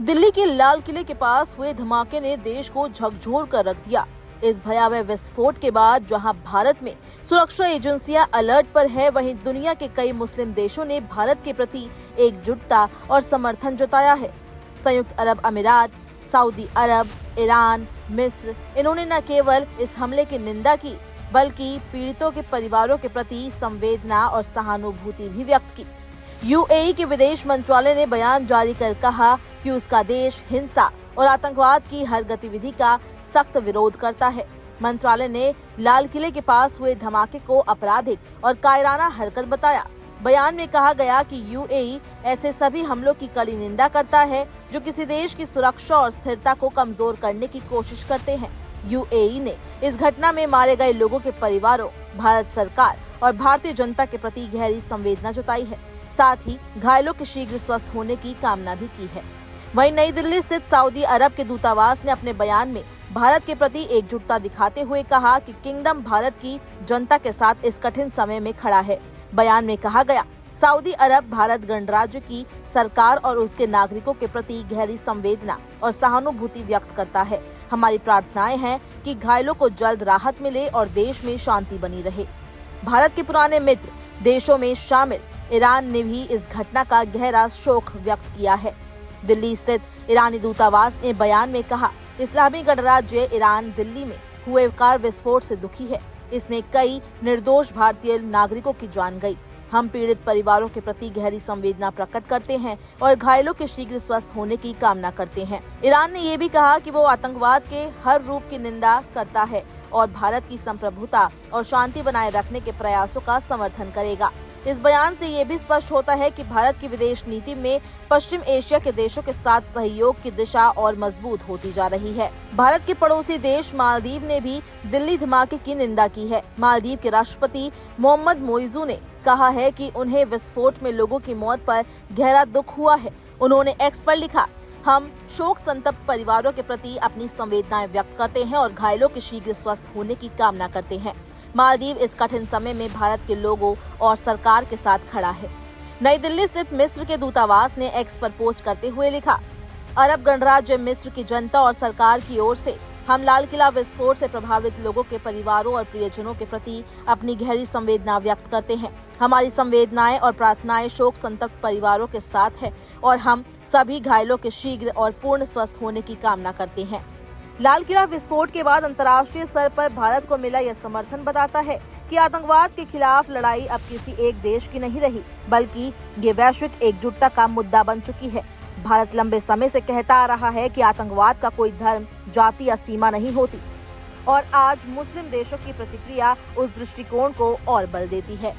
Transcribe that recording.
दिल्ली के लाल किले के पास हुए धमाके ने देश को झकझोर कर रख दिया। इस भयावह विस्फोट के बाद जहां भारत में सुरक्षा एजेंसियां अलर्ट पर है, वहीं दुनिया के कई मुस्लिम देशों ने भारत के प्रति एकजुटता और समर्थन जताया है। संयुक्त अरब अमीरात, सऊदी अरब, ईरान, मिस्र, इन्होंने न केवल इस हमले की निंदा की, बल्कि पीड़ितों के परिवारों के प्रति संवेदना और सहानुभूति भी व्यक्त की। यूएई के विदेश मंत्रालय ने बयान जारी कर कहा कि उसका देश हिंसा और आतंकवाद की हर गतिविधि का सख्त विरोध करता है। मंत्रालय ने लाल किले के पास हुए धमाके को आपराधिक और कायराना हरकत बताया। बयान में कहा गया कि यूएई ऐसे सभी हमलों की कड़ी निंदा करता है जो किसी देश की सुरक्षा और स्थिरता को कमजोर करने की कोशिश करते हैं। यूएई ने इस घटना में मारे गए लोगों के परिवारों, भारत सरकार और भारतीय जनता के प्रति गहरी संवेदना जताई है। साथ ही घायलों के शीघ्र स्वस्थ होने की कामना भी की है। वहीं नई दिल्ली स्थित सऊदी अरब के दूतावास ने अपने बयान में भारत के प्रति एकजुटता दिखाते हुए कहा कि किंगडम भारत की जनता के साथ इस कठिन समय में खड़ा है। बयान में कहा गया, सऊदी अरब भारत गणराज्य की सरकार और उसके नागरिकों के प्रति गहरी संवेदना और सहानुभूति व्यक्त करता है। हमारी प्रार्थनाएं हैं कि घायलों को जल्द राहत मिले और देश में शांति बनी रहे। भारत के पुराने मित्र देशों में शामिल ईरान ने भी इस घटना का गहरा शोक व्यक्त किया है। दिल्ली स्थित ईरानी दूतावास ने बयान में कहा, इस्लामी गणराज्य ईरान दिल्ली में हुए कार विस्फोट से दुखी है। इसमें कई निर्दोष भारतीय नागरिकों की जान गई। हम पीड़ित परिवारों के प्रति गहरी संवेदना प्रकट करते हैं और घायलों के शीघ्र स्वस्थ होने की कामना करते हैं। ईरान ने ये भी कहा कि वो आतंकवाद के हर रूप की निंदा करता है और भारत की संप्रभुता और शांति बनाए रखने के प्रयासों का समर्थन करेगा। इस बयान से ये भी स्पष्ट होता है कि भारत की विदेश नीति में पश्चिम एशिया के देशों के साथ सहयोग की दिशा और मजबूत होती जा रही है। भारत के पड़ोसी देश मालदीव ने भी दिल्ली धमाके की निंदा की है। मालदीव के राष्ट्रपति मोहम्मद मोइजू ने कहा है कि उन्हें विस्फोट में लोगों की मौत पर गहरा दुख हुआ है। उन्होंने एक्स पर लिखा, हम शोक संतप्त परिवारों के प्रति अपनी संवेदनाएं व्यक्त करते हैं और घायलों के शीघ्र स्वस्थ होने की कामना करते हैं। मालदीव इस कठिन समय में भारत के लोगों और सरकार के साथ खड़ा है। नई दिल्ली स्थित मिस्र के दूतावास ने एक्स पर पोस्ट करते हुए लिखा, अरब गणराज्य मिस्र की जनता और सरकार की ओर से हम लाल किला विस्फोट से प्रभावित लोगों के परिवारों और प्रियजनों के प्रति अपनी गहरी संवेदना व्यक्त करते हैं। हमारी संवेदनाएं और प्रार्थनाएं शोक संतप्त परिवारों के साथ है और हम सभी घायलों के शीघ्र और पूर्ण स्वस्थ होने की कामना करते हैं। लाल किला विस्फोट के बाद अंतर्राष्ट्रीय स्तर पर भारत को मिला यह समर्थन बताता है कि आतंकवाद के खिलाफ लड़ाई अब किसी एक देश की नहीं रही, बल्कि ये वैश्विक एकजुटता का मुद्दा बन चुकी है। भारत लंबे समय से कहता आ रहा है कि आतंकवाद का कोई धर्म, जाति या सीमा नहीं होती, और आज मुस्लिम देशों की प्रतिक्रिया उस दृष्टिकोण को और बल देती है।